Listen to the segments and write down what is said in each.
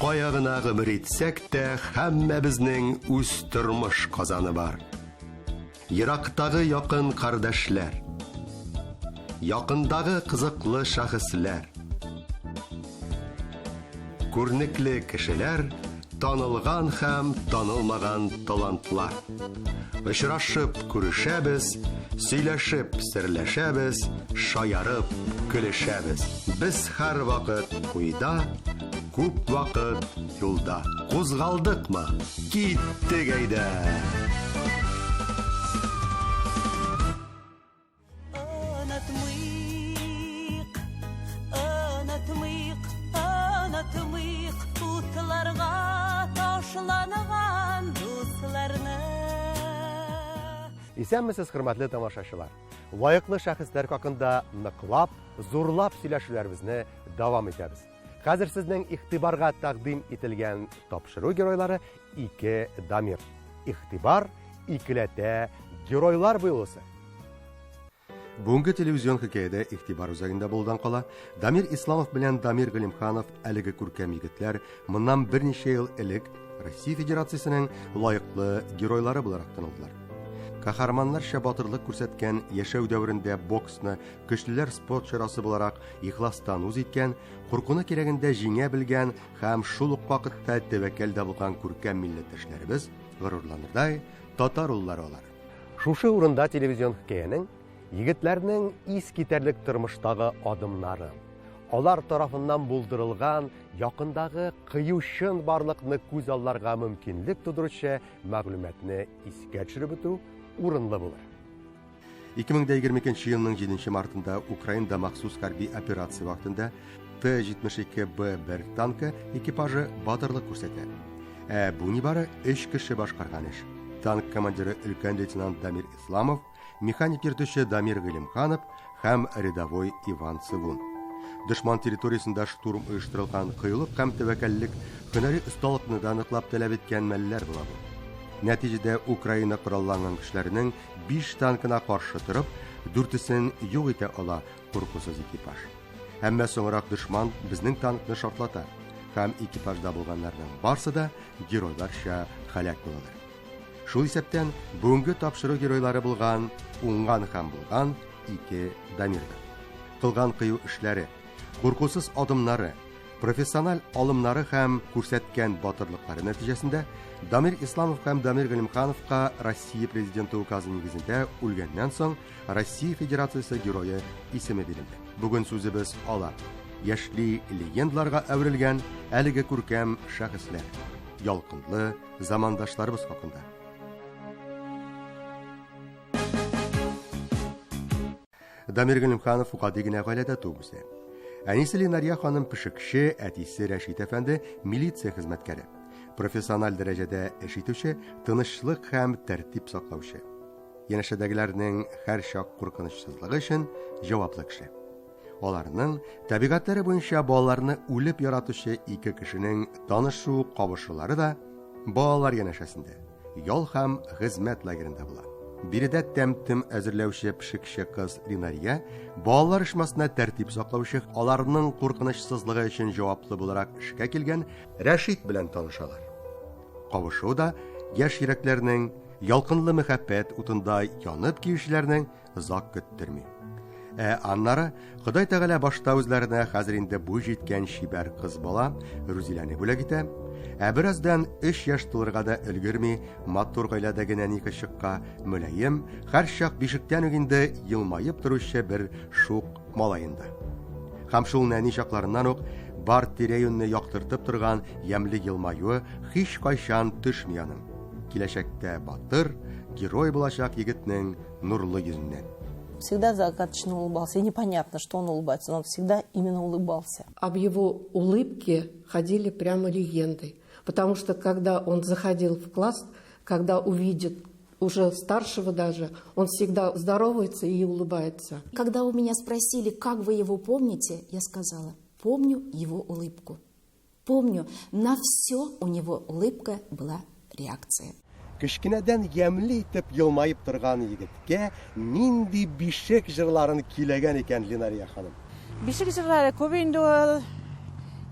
Кая гына гомер итсәк тә, һәммәбезнең үз тормыш казаны бар. Ерактагы якын кардәшләр, якындагы кызыклы шәхесләр, күрнекле кешеләр, танылган һәм танылмаган талантлар. Очрашып күрешәбез, сөйләшеп серләшәбез, шаярып көлешәбез. Без һәр вакыт куйда, күп вакыт юлда. Кузгалдыкмы? Киттек әйдә. Исәнмесез, хөрмәтле тамашачылар. Лайыклы шәхесләр хакында ныклап, зурлап сөйләшүләребезне дәвам итәбез. Хәзер сезнең игътибарга тәкъдим ителгән тапшыру геройлары 2 Дамир. Игътибар икеләтә геройлар буйлысы. Бүгенге телевизион хикәядә игътибар үзәгендә булдан кала Дамир Исламов белән Дамир Галимханов әлеге күркәм егетләр моннан берничә ел элек Россия Федерациясенең лайыклы геройлары буларак танылдылар. Каһарманнарча батырлык күрсәткән яшәү дәврендә боксны көчлеләр спорт чарасы буларак ихластан үз иткән, куркуны кирәгендә җиңә белгән һәм шул ук вакытта тәвәккәл дә булган күркәм милләттәшләребез горурланырдай татар уллары алар. Шушы урында телевизион хикәянең егетләрнең искитәрлек тормыштагы адымнары, алар тарафыннан булдырылган якындагы кыючын барлыкны күз алларга мөмкинлек тудыручы мәгълүматны искә төшереп үтү урынлы булыр. 2022 елның 7 мартында Украинада махсус хәрби операция вакытында Т-72Б1 танкы экипажы батырлык күрсәтә. Бу нибары 3 кеше башкарган эш. Танк командиры өлкән лейтенант Дамир Исламов, механик йөртүче Дамир Галимханов һәм рядовой Иван Цивун. Дошман территориясында штурм оештырылган кыюлык һәм тәвәккәллек һөнәри осталыкны да ныклап таләп иткән мәлләр була бу. Нәтиҗәдә Украина коралланган көчләренең 5 танкына каршы торып, 4-сен юк итә ала куркусыз экипаж. Әмма соңрак дошман безнең танкны шартлата һәм экипажда булганнарның барсы да геройларча һәлак булалар. Шул исәптән бүгенге тапшыру геройлары булган, уңган һәм булган 2 Дамирда. Кылган кыю эшләре, куркусыз адымнары, профессиональ алымнары һәм күрсәткән батырлыклары нәтиҗәсендә Дамир Исламов һәм Дамир Галимхановка Россия президенты указы нигезендә үлгәннән соң Россия Федерациясе герое исеме бирелде. Бүген сүзебез алар. Яшьли легендларга әверелгән әлеге күркәм шәхесләр, ялкынлы замандашларыбыз хакында. Дамир Галимханов укады генә гаиләдә туып үсә. Әнисе Ленария ханым пешекче, әтисе Рәшит әфәнде милиция хезмәткәре. Профессиональ дәрәҗәдә эш итүче, тынычлык һәм тәртип саклаучы. Янәшәдәгеләрнең һәр чак куркынычсызлыгы өчен җаваплы кеше. Аларның табигатьләре буенча балаларны үлеп яратучы 2 кешенең танышу, кабышулары да балалар янәшәсендә, ял һәм хезмәт лагерендә була. Биредә тәмтем әзерләүче пешекче кыз Ленария, балалар ишмасына тәртип саклаучы, аларның куркынычсызлыгы өчен җаваплы буларак эшкә килгән Рәшит белән танышалар. Кавышу да яшь йөрәкләрнең ялкынлы мәхәббәт утында янып киючеләрнең озак көттерми. Аннары Ходай Тәгалә башта үзләренә хәзер инде бу җиткән шибәр кыз бала Рузиләне бүләк итә. Бераздан 3 яшь тулырга да өлгерми, матур гаиләдәге нәни кызчыкка мөлаем, һәр чак бишектән үк инде елмаеп торучы бер шук малаенда. Һәм шул нәни чакларыннан ук бар тирә-юньне яктыртып торган ямьле елмаюы һич кайчан төшми аның. Киләчәктә батыр, герой булачак егетнең нурлы йөзеннән. Всегда загадочно улыбался. И непонятно, что он улыбается, но он всегда именно улыбался. Об его улыбке ходили прямо легенды. Потому что когда он заходил в класс, когда увидит уже старшего даже, он всегда здоровается и улыбается. Когда у меня спросили, как вы его помните, я сказала, помню его улыбку. Помню, на все у него улыбка была реакция. Кечкенәдән ямьле итеп елмаеп торган егеткә нинди бишек җырларын киләгән икән Ленария ханым. Бишек җырлары күп инде ул.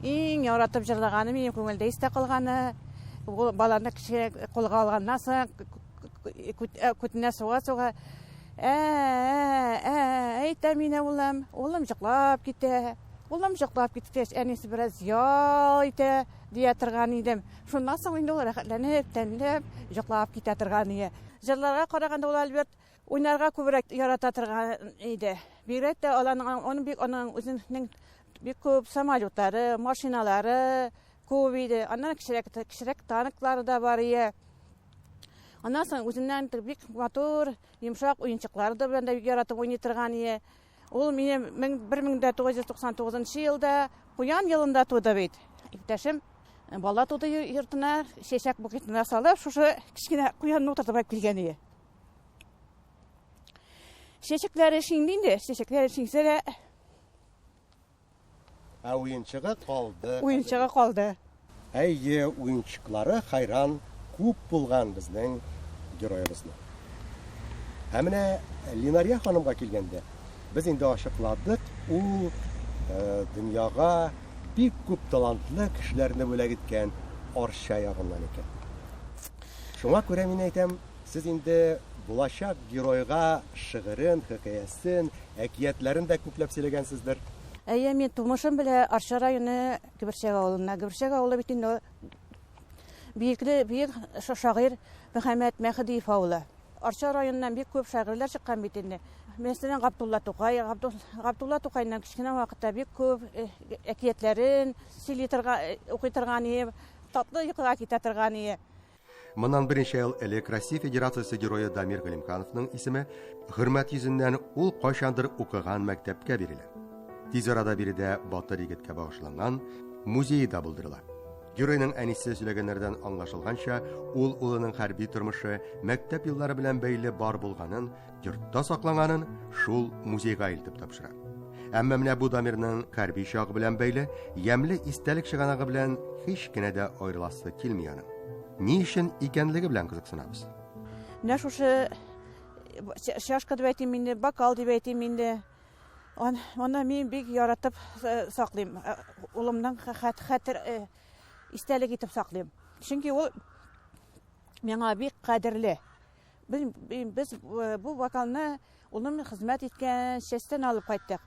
Иң яратып җырлаганы, минем күңелдә истә калганы, ул баланы кичә кулга алганнан соң күтенә суга-суга әйтә мине улым җыклап китә. Улым җыклап киткәч, әнисе бераз ял итә дия торган идем. Шуннан соң инде ул рәхәтләнеп, тәнләп җыклап китә торган иде. Җырларга караганда ул Альберт уйнарга күбрәк ярата торган иде. Бигрәк тә аның үзенең бик күп самолетлары, машиналары күп иде. Аннан кичерәк танклары да бар иде. Аннан соң үзеннән бик матур, йомшак уенчыклары да белән дә бик яратып уйный торган иде. Ул минем 1999 елда Куян елында туды бит. Иптәшем бала туды йортына чәчәк букетына салып, шушы кичкенә Куянны утыртып килгән иде. Чәчәкләре шинде инде, чәчәкләре шинсә дә Уенчыга калды. Уенчыга калды. Әйе, уенчыклары хайран күп булган безнең героебызны. Ә менә Линария ханымга килгәндә, без инде ачыкладык, ул дөньяга бик күп талантлы кешеләрне бүләк иткән арча ягыннан икән. Шуңа күрә мин әйтәм, сез инде булачак геройга шигырен, хикәясен, әкиятләрен дә күпләп сөйләгәнсездер. Әйе, мин тумышым белән Арча районы Гөберчәк авылына. Гөберчәк авылы бит инде бик шагыйрь Мөхәммәд Мәхдиев авылы. Арча районыннан бик күп шагыйрьләр чыккан бит инде. Мәсәлән, Габдулла Тукайның кичкенә вакытта бик күп әкиятләрен укый торган иде, татлы йокыга китә торган иде. Моннан беренче ел элек Россия Федерациясе герое Дамир Галимхановның исеме хөрмәт йөзеннән ул кайчандыр укыган мәктәпкә бирелә. Тиз арада биредә Батыр егеткә багышланган музей да булдырыла. Геройның әнисе сөйләгәннәрдән аңлашылганча, ул улының хәрби тормышы мәктәп еллары белән бәйле бар булганын, йортта сакланганын шул музейга илтеп тапшыра. Әмма менә бу Дамирның хәрби чагы белән бәйле ямьле истәлек чыганагы белән һич кенә дә аерыласы килми аның. Ни өчен икәнлеге белән кызыксынабыз. Менә шушы чашка дип әйтим инде, бокал дип әйтим инде. Аны мин бик яратып саклыйм. Улымның хәтер истәлек итеп саклыйм. Чөнки ул миңа бик кадерле. Без бу бокалны улым хезмәт иткән частьтән алып кайттык.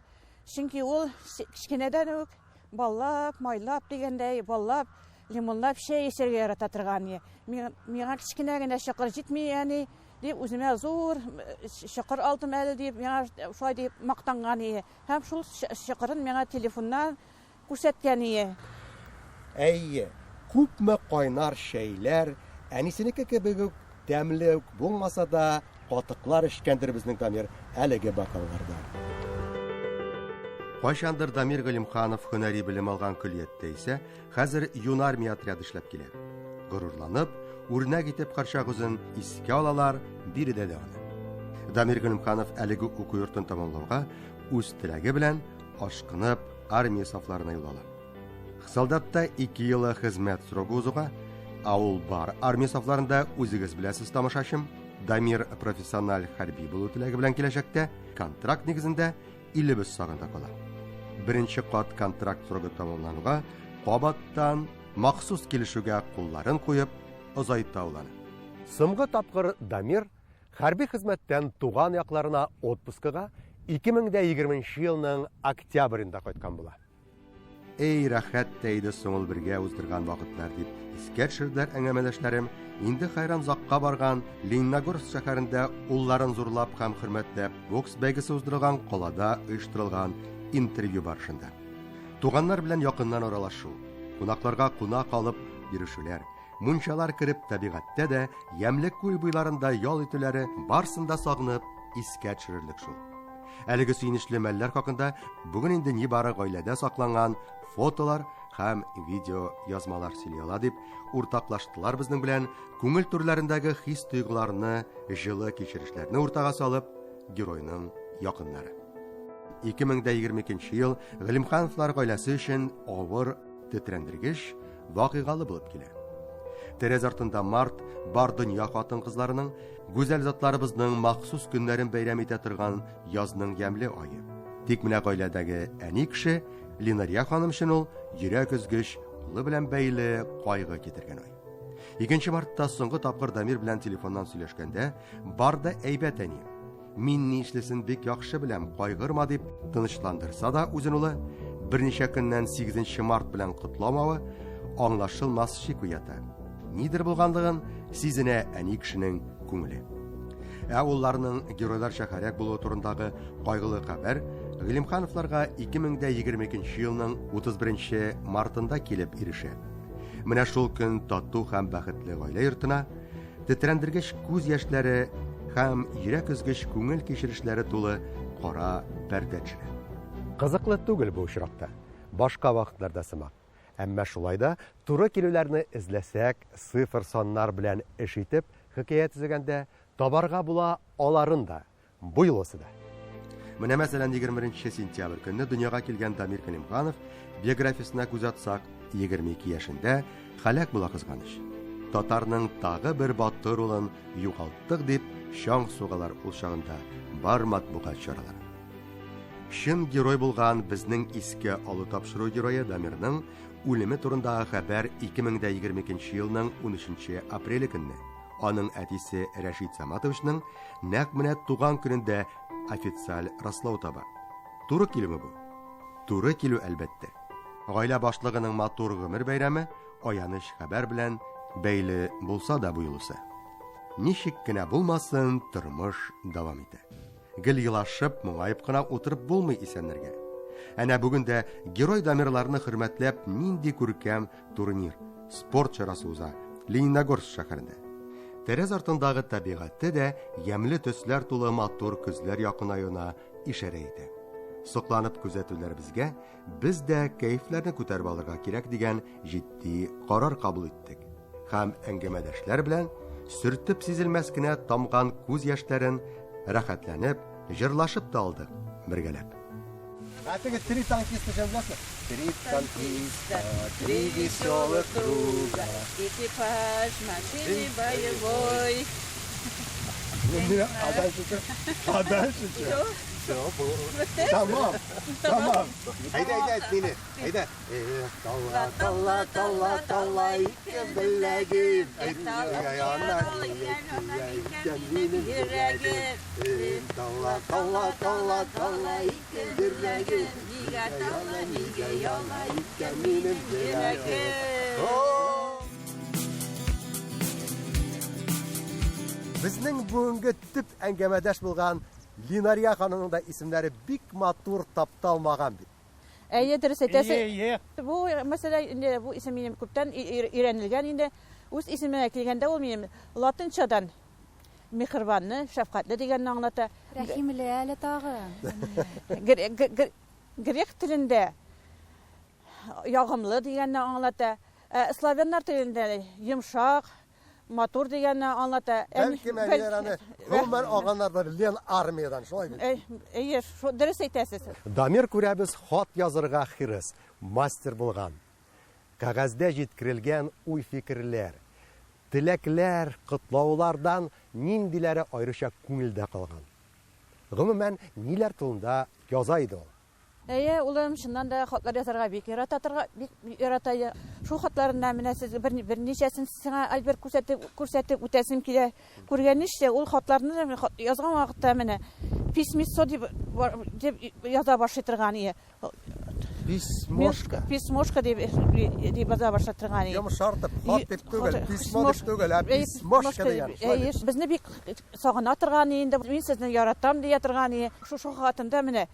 Чөнки ул кичкенәдән үк баллап, майлап дигәндәй, баллап, лимонлап чәй эчәргә ярата торган иде. Миңа кичкенә генә чакыр җитми, яни дип үземә зур чакыр алдым әле дип, миңа шулай дип мактанган иде. Һәм шул чакырын миңа телефоннан күрсәткән иде. Әйе, күпме кайнар чәйләр, әнисенеке кебек тәмле булмаса да, катыклар эчкәндер безнең Дамир әлеге бокалларда. Кайчандыр Дамир Галимханов һөнәри белем алган көллияттә исә, хәзер юнармия отряды эшләп килә. Горурланып, үрнәк итеп карчагызын искә алалар, биредә дә аны. Дамир Галимханов әлеге уку йортын тәмамлауга үз теләге белән ашкынып армия сафларына юл ала. Солдатта 2 елы хезмәт срогы узуга, ул бар армия сафларында үзегез беләсез тамашачым, Дамир профессиональ хәрби булу теләге белән киләчәктә контракт нигезендә 50 сагында кала. Беренче кат контракт срогы тәмамлануга, кабаттан махсус килешүгә кулларын куеп, озайта уланы. Соңгы тапкыр Дамир хәрби хезмәттән туган якларына отпускыга 2020 елның октябрендә кайткан була. Эй, рәхәт тәйде соңыл бергә уздырган вакытлар дип искә төшерделәр әңгәмәләшләрем. Инде хайран закка барган Лениногорск шәһәрендә улларын зурлап һәм хөрмәтләп бокс бәйгесе уздырылган калада оештырылган интервью барышында. Туганнар белән якыннан аралашу, кунакларга кунак алып йөрүшүләр, мунчалар кирип табигатьтә дә ямьлек күл буйларында ял итүләре барсында сагынып искә төшерерлек шул. Әлеге сөйнешле мәлләр хакында бүген инде нибары гаиләдә сакланган фотолар һәм видео язмалар сөйли дип уртаклаштылар безнең белән күңел түрләрендәге хис тойгыларны, җылы кичерешләрне уртага салып геройның якыннары. 2022 ел Галимхановлар гаиләсе өчен авыр, тетрәндергеч вакыйгалы булып килә. Терез артында март бар дөнья хатын-кызларының гүзәл затларыбызның махсус көннәрен бәйрәм итә торган язның ямьле айы. Тик менә гаиләдәге әни кеше Линария ханым өчен ул йөрәк өзгеч, улы белән бәйле кайгы китергән ай. 2 мартта соңгы тапкыр Дамир белән телефоннан сөйләшкәндә, бар да әйбәт әни. Мин ни эшлесен бик яхшы беләм, кайгырма дип тынычландырса да үзен улы берничә көннән 8 март белән кутламавы аңлашылмас шик уята. Нидер булганлыгын сизенә әни кешенең күңеле. Улларның геройлар шәһәрәк булуы турындагы кайгылы хәбәр Гыйлемхановларга 2022 елның 31 мартында килеп ирешә. Менә шул көн тату һәм бәхетле гаилә йортына тетрәндергеч күз яшьләре һәм йөрәк өзгеч күңел кичерешләре тулы кара пәрдә төшерә. Кызыклы түгел бу очракта, башка вакытларда сымак. Әмма шулай да туры килүләрне эзләсәк, цифр саннар белән эш итеп, хикәя төзегәндә табарга була аларын да, бу юлысы да. Менә мәсәлән 21 сентябрь көнне дөньяга килгән Дамир Калимханов биографиясына күз атсак, 22 яшендә халак була кызганыч. Татарның тагы бер батыр улын югалттык дип шаң сугалар ул чагында бар матбугат чаралары. Шын герой булган безнең искә алу тапшыру герое Дамирның үлеме турындагы хәбәр 2022 елның 13 апрель көнне аның әтисе Рәшид Саматовичның нәкъ менә туган көнендә официаль раслау таба. Туры килүме бу? Туры килү әлбәттә. Гаилә башлыгының матур гомер бәйрәме аяныч хәбәр белән бәйле булса да бу юлысы. Ничек кенә булмасын, тормыш дәвам итә. Гел елашып, моңаеп кына утырып булмый исәннәргә. Әнә бүген дә герой Дамирларны хөрмәтләп нинди күркәм турнир, спорт чарасы уза Лениногорск шәһәрендә. Тәрәз артындагы табигатьтә дә ямьле төсләр тулы матур күзләр якынаюына ишарә итә. Сокланып күзәтүләр безгә, без дә кәйфләрне күтәреп алырга кирәк дигән җитди карар кабул иттек. Һәм әңгәмәдәшләр белән сөртеп сизелмәс кенә тамган күз яшьләрен рәхәтләнеп, җырлашып та алдык бергәләп. Теге три танкиста җырласа. Три танкиста, три веселых друга. Экипаж машины боевой. А дальше что? Tamam. Haydi etmini. Haydi. Talla ikimiz birləgib. Talla ikimiz birləgib. Niga yalla ikimiz birləgib. Безнең бүгенге төп әңгәмәдәш булган Линария ханымның да исемнәре бик матур тапталмаган бит. Әйе, дөрес әйтәсез. Бу мәсьәлә инде бу исем минем күптән өйрәнелгән инде. Үз исемемә килгәндә ул минем латинчадан мехрибанны, шәфкатьле дигәнне аңлата. Рәхимле әле тагы. Грек телендә ягымлы дигәнне аңлата. Славяннар телендә йомшак, матур дигәнне аңлата. Бәлки мәгәрәне гомер аганнарда Лен армиядан шулай бит. Әйе, дөрес әйтәсез. Дамир күрәбез хат язырга хирис, мастер булган. Кагазда җиткерелгән уй-фикерләр, теләкләр, котлаулардан ниндиләре аеруча күңелдә калган. Гомумән, ниләр турында яза иде ул? Әйе, улым шуннан да хатлар язарга бик ярата. Шул хатларында менә сез берничәсен сиңа Альберт күрсәтеп үтәсем килә. Күргәнешчә, ул хатларны язган вакытта менә письмецо дип яза башлый торган иде. Письмошка дип яза башлый торган иде. Йомшартып, хат дип түгел, письмо дип түгел, письмошка дигән. Әйе, безне бик сагына торган инде. Мин сезне яратам дия торган иде. Шул хатында менә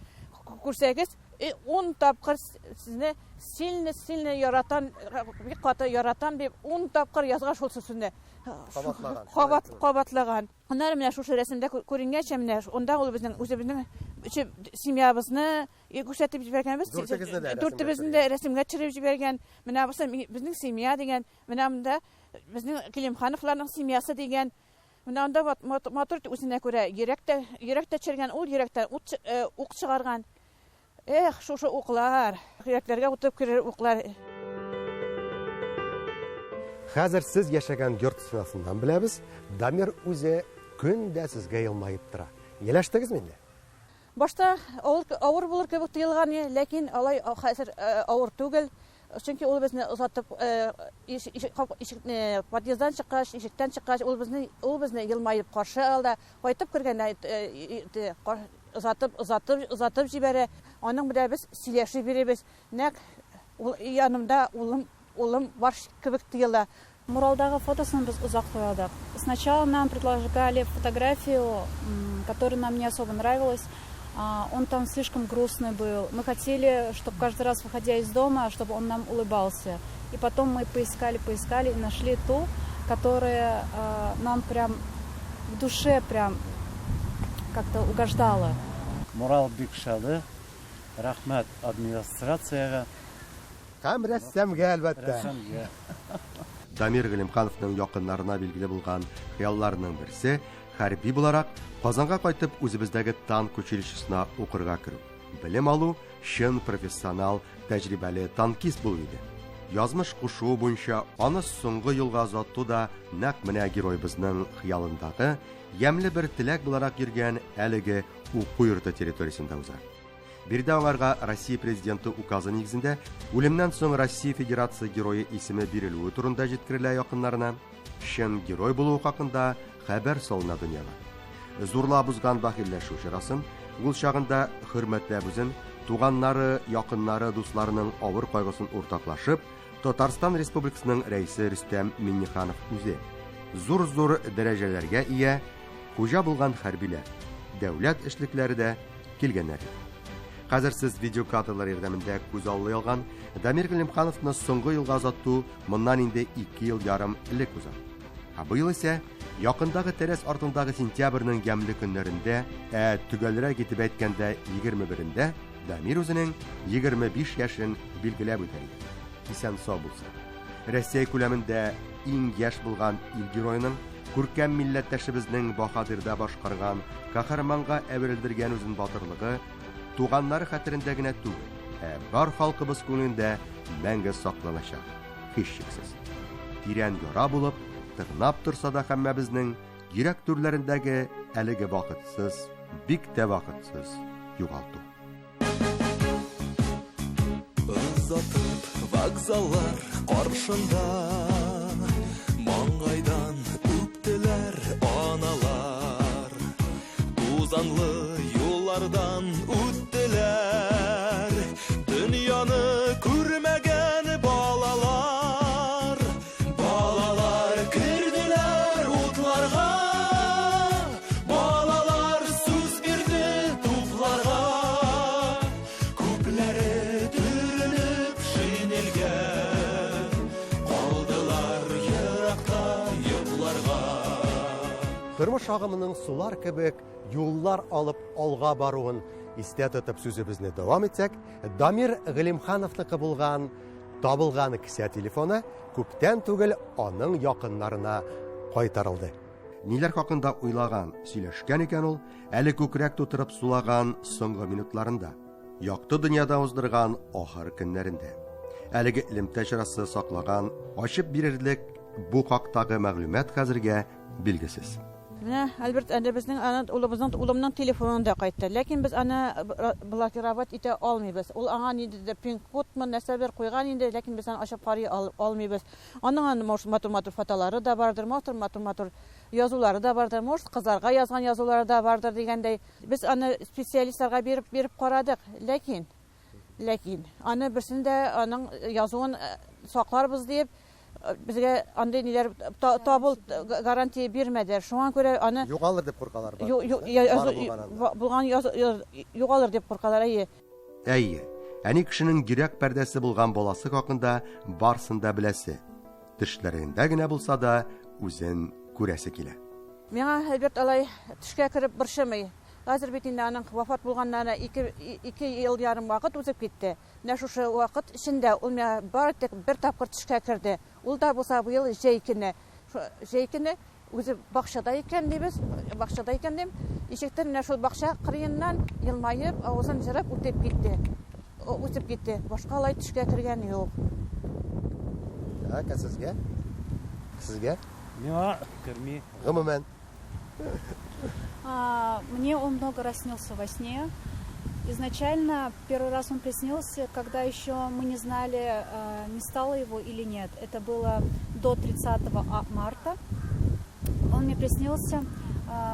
күрсәгез, 10 тапкыр сезне сильно яратам, бик каты яратам дип 10 тапкыр язган шул сүзне. Кабатлаган. Аннары менә шушы рәсемдә күренгәнчә менә онда ул үзебезнең семьябызны күрсәтеп җибәргәнбез. Дүртебезне дә рәсемгә төшереп җибәргән. Менә бусы безнең семья дигән, менә монда безнең Калимхановларның семьясы дигән. Менә анда матур үзенә күрә йөрәктә төшергән, ул йөрәктән ук чыгарган. Эх, шушы уклар, йөрәкләргә утып керер уклар. Хәзер сез яшәгән йорт стенасыннан беләбез, Дамир үзе көн дә сезгә елмаеп тора. Еләштегезме инде? Башта авыр булыр кебек тоелган, ләкин алай хәзер авыр түгел. Чөнки ул безне озатып, ишекне подъезддан чыккач, ишектән чыккач, ул безне елмаеп каршы алды. Кайтып кергәндә озатып җибәрә. Аның белән без сөйләшеп бирәбез. Нәк янымда улым бар кебек тоела. Муралдагы фотосын біз узак куядык. Сначала нам предлагали фотографию, которая нам не особо нравилась. Он там слишком грустный был. Мы хотели, чтобы каждый раз, выходя из дома, чтобы он нам улыбался. И потом мы поискали и нашли ту, которая нам прям в душе прям как-то угождала. Мурал бик шалы. Рахмәт администрацияга. Һәм рәссамга әлбәттә. Рәссамга. Дамир Галимхановның якыннарына билгеле булган хыялларының берсе хәрби буларак Казанга кайтып үзебездәге танк училищесына укырга керү. Белем алу чын профессионал, тәҗрибәле танкист булу иде. Язмыш кушуы буенча аны соңгы юлга озату да нәкъ менә геройыбызның хыялындагы ямьле бер теләк буларак йөргән әлеге уку йорты территориясендә уза. Бирдә аңарга Россия президенты указы нигезендә үлемнән соң Россия Федерация герое исеме бирелүе турында җиткерелә якыннарына. Чын герой булу хакында хәбәр салына дөньяга. Зурлап узган бахилләшү чарасын ул чагында хөрмәтләп үзен, туганнары, якыннары, дусларының авыр кайгысын уртаклашып, Татарстан Республикасының рәисе Рөстәм Миңнеханов үзе зур дәрәҗәләргә ия хуҗа булган хәрбиләр, дәүләт эшлекләре дә килгәннәр. Хәзер сез видеокадрлар ярдәмендә күз аллый алган Дамир Галимхановны соңгы елга озату моннан инде 2 ел ярым элек уза. Быел исә якындагы тәрәс артындагы сентябрьнең ямьле көннәрендә, төгәлрәк итеп әйткәндә 21-ндә Дамир үзенең 25 яшен билгеләп үтә. Исән-сау булсын. Россия күләмендә иң яшь булган ил героеның күркәм милләттәшебезнең баһадирда башкарган, каһарманга әверелдергән үзен батырлыгы туганнары хәтерендә генә түгел, бар халкыбыз күңелендә мәңге сакланачак. Һичшиксез. Тирән яра булып, тырнап торса да һәммәбезнең йөрәк түрләрендәге әлеге вакытсыз, бик тә вакытсыз югалту. Озатып вокзаллар каршында маңгайдан үптеләр аналар, тузанлы юллардан үттеләр, дөньяны күрмәгән балалар, керделәр утларга, балалар сүз бирде тупларга, күпләре төренеп шинелгән, калдылар еракта йокларга. Тормыш агымының сулар кебек юллар алып алга баруын истә тотып сүзебезне дәвам итсәк, Дамир Галимхановныкы булган табылган кисә телефоны күптән түгел аның якыннарына кайтарылды. Ниләр хакында уйлаган, сөйләшкән икән ул, әле күкрәк тутырып сулаган соңгы минутларында, якты дөньяда уздырган ахыр көннәрендә. Әлеге элемтә чарасы саклаган, ачып бирерлек бу хактагы мәгълүмат хәзергә билгесез. Менә Альберт безнең улымның телефонында кайтты, ләкин без аны блокировать итә алмыйбыз. Ул аңа ниндидер пин-кодмы нәрсәбер куйган инде, ләкин без аны ачып карый алмыйбыз. Аның матур фотолары да бардыр, матур язулары да бардыр, кызларга язган язулары да бардыр дигәндәй. Без аны специалистларга биреп карадык, ләкин аны берсендә аның язуын сакларбыз дип безгә андый ниләр табыл гарантия бирмәделәр. Шуңа күрә аны Югалыр дип куркалар бар. Булган югалыр дип куркалар. Әйе, әни кешенең йөрәк пәрдәсе булган баласы хакында барсын да беләсе. Тешләрендә генә булса да үзен күрәсе килә. Миңа Альберт алай төшкә кереп борчымый. Хәзер бит инде аның вафат булганнарына 2 ел ярым вакыт узып китте. Менә шушы вакыт эчендә ул миңа бары тик бер тапкыр төшкә керде. Ул да булса бу ел җәйкене үзе бакчада икән дибез, бакчада икән дим. Ишектән менә шул бакча кырыеннан елмаеп, авызын җырып үтеп китте. Башка алай төшкә кергән юк. Сезгә? Миңа керми. Гомумән. Мне он много раз снился во сне. Изначально первый раз он приснился, когда еще мы не знали, не стало его или нет. Это было до 30 марта. Он мне приснился,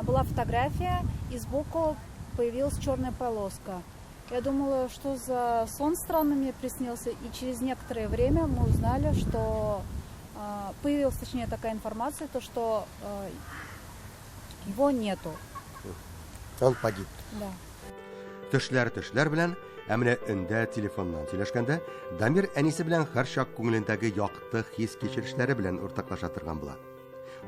была фотография, и сбоку появилась черная полоска. Я думала, что за сон странный мне приснился, и через некоторое время мы узнали, что появилась, точнее, такая информация, то, что его нету. Он погиб. Да. Төшләр белән, ә менә өндә телефоннан сөйләшкәндә, Дамир әнисе белән һәрчак күңелендәге якты хис кичерешләре белән уртаклаша торган була.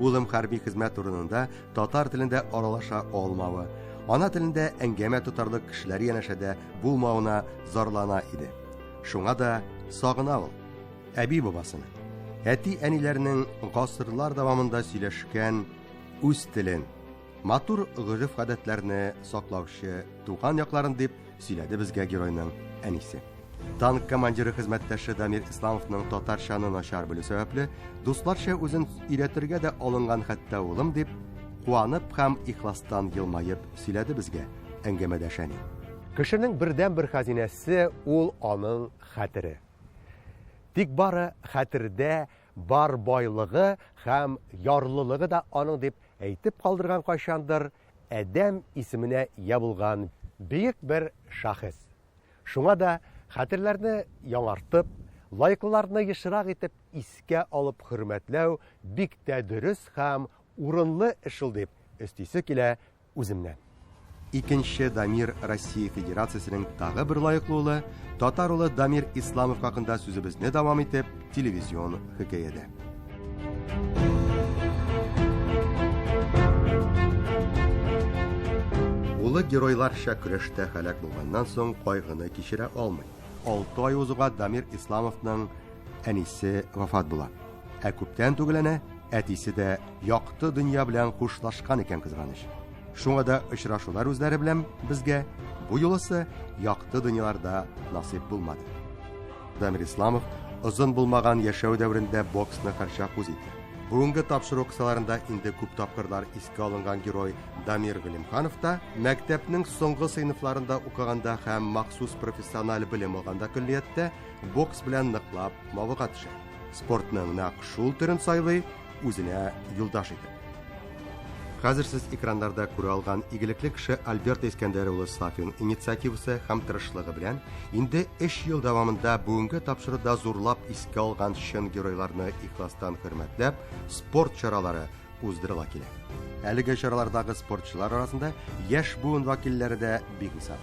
Улым хәрби хезмәт урынында татар телендә аралаша алмавы, ана телендә әңгәмә тотарлык кешеләр янәшәдә булмавына зарлана иде. Шуңа да сагына ул әби бабасын. Әти-әниләрнең гасырлар дәвамында сөйләшкән үз телен, матур гырыф-гадәтләрне саклаучы туган якларын дип сөйләде безгә геройның әнисе. Танк командиры хезмәттәше Дамир Исламовның татарчаны начар белү сәбәпле дусларча үзен өйрәтергә дә алынган хәтта улым дип куанып һәм ихластан елмаеп сөйләде безгә әңгәмәдәшәне. Кешенең бердән-бер хәзинәсе ул аның хәтере. Тик бары хәтердә бар байлыгы һәм ярлылыгы да аның дип әйтеп калдырган кайчандыр адәм исеменә ия булган бөек бер шәхес. Шуңа да хәтерләрне яңартып, лайыклыларны ешрак итеп искә алып хөрмәтләү бик тә дөрес һәм урынлы эш ул дип өстисе килә үземнән. Икенче Дамир Россия Федерациясенең тагы бер лайыклы улы, татар улы Дамир Исламов хакында сүзебезне дәвам итеп, телевизион хикәядә. Улы геройларча көрәштә һәлак булганнан соң кайгыны кичерә алмый. 6 ай узуга Дамир Исламовның әнисе вафат була. Ә күптән түгеләнә әтисе дә якты дөнья белән хушлашкан икән кызганыч. Шуңа да очрашулар үзләре белән безгә бу юлысы якты дөньяларда насыйп булмады. Дамир Исламов озын булмаган яшәү дәврендә боксны һәрчак үз итте. Бүгенге тапшыру кысаларында инде күп тапкырлар искә алынган герой Дамир Галимханов та мәктәпнең соңгы сыйныфларында укыганда һәм махсус профессиональ белем алганда көллияттә бокс белән ныклап мавыга төшә. Спортның нәкъ шул төрен сайлый, үзенә юлдаш итә. Хәзер сез экраннарда күрә алган игелекле кеше Альберт Искәндәр улы Сафин инициативасы һәм тырышлыгы белән инде 3 ел дәвамында бүгенге тапшыруда зурлап искә алган чын геройларны ихластан хөрмәтләп спорт чаралары уздырыла килә. Әлеге чаралардагы спортчылар арасында яшь буын вәкилләре дә бик исәп.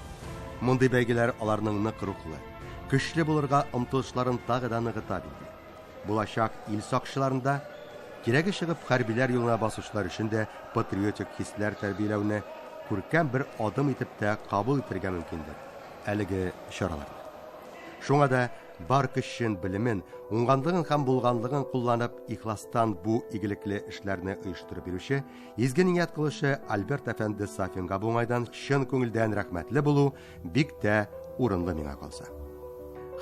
Мондый бәйгеләр аларның нык рухлы, көчле булырга омтылышларын тагы да ныгыта бирде. Булачак ил сакчыларында кирәге чыгып хәрбиләр юлына басучылар өчен дә патриотик хисләр тәрбияләүне күркәм бер адым итеп тә кабул итәргә мөмкиндер. Әлеге чараларда. Шуңа да бар көчен, белемен, уңганлыгын һәм булганлыгын кулланып, ихластан бу игелекле эшләрне оештырып бирүче, изге ният кылучы Альберт әфәнде Сафинга бу майдан чын күңелдән рәхмәтле булу бик тә урынлы миңа калса.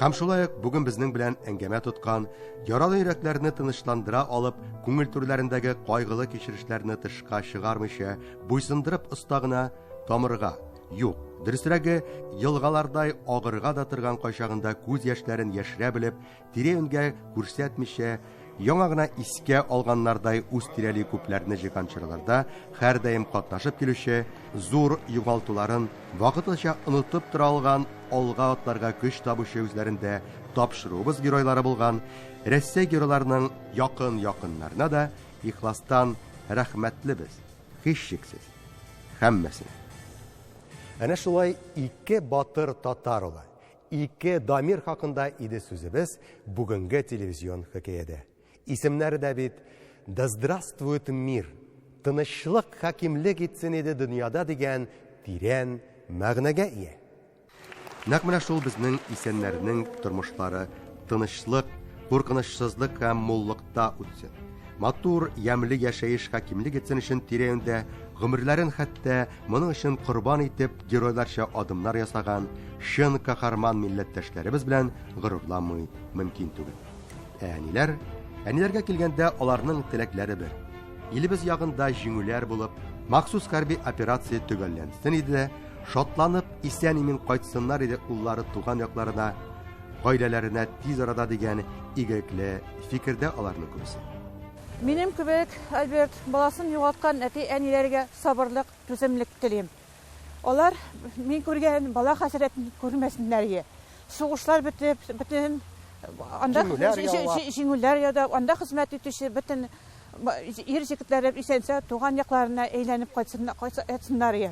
Һәм шулай ук бүген безнең белән әңгәмә тоткан, яралы йөрәкләрне тынычландыра алып, күңел түрләрендәге кайгылы кичерешләрне тышка чыгармыйча, буйсындырып остагына тамырга, юк, дөресрәге, елгалардай агырга да торган кайчагында күз яшьләрен яшерә белеп, тирә-юньгә күрсәтмичә, яңа гына искә алганнардай үз тирәли күпләрне җыйган чараларда һәр даим катнашып килүче, зур югалтуларын вакытлыча онытып тора алган, алга атларга көч табучы үзләрендә тапшыруыбыз геройлары булган Россия геройларының якын-якыннарына да ихластан рәхмәтлебез, һичшиксез, һәммәсенә. Әнә шулай ике батыр татар улы, ике Дамир хакында иде сүзебез бүгенге телевизион хикәядә. Исемнәре дә бит «Да здравствует мир», «Тынычлык хакимлек итсен иде дөньяда» дигән тирән мәгънәгә ия. Нәкъ менә шул безнең исәннәрнең тормышлары тынычлык, куркынычсызлык һәм муллыкта үтсен. Матур, ямьле яшәеш хакимлек итсен өчен тирә-юньдә гомерләрен хәтта моның өчен корбан итеп геройларча адымнар ясаган чын каһарман милләттәшләребез белән горурланмый мөмкин түгел. Әниләргә килгәндә аларның теләкләре бер. Илебез ягында җиңүләр булып, махсус хәрби операция төгәлләнсен иде дә, Шатланып, исән-имин кайтсыннар иде уллары туган якларына, гаиләләренә тиз арада дигән игелекле фикердә аларны күрсен. Минем кебек, Альберт, баласын югалткан әти-әниләргә сабырлык, түземлек телим. Алар мин күргән бала хәсрәтен күрмәсеннәр. Сугышлар бетеп, бөтен анда җиңүләр яда, анда хезмәт итүче бөтен ир җегетләр исәнсә туган якларына әйләнеп кайтсыннар.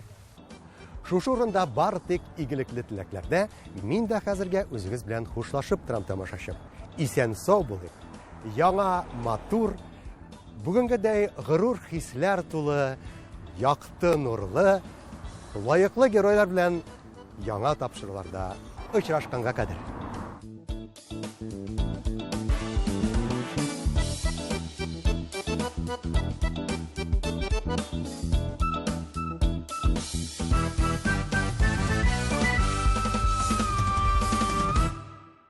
Шушы урында бар тик игелекле теләкләрдә мин дә хәзергә үзегез белән хушлашып торам, тамашачы. Исән-сау булыйк. Яңа матур, бүгенгедәй горур хисләр тулы, якты нурлы, лаеклы геройлар белән яңа тапшыруларда очрашканга кадәр.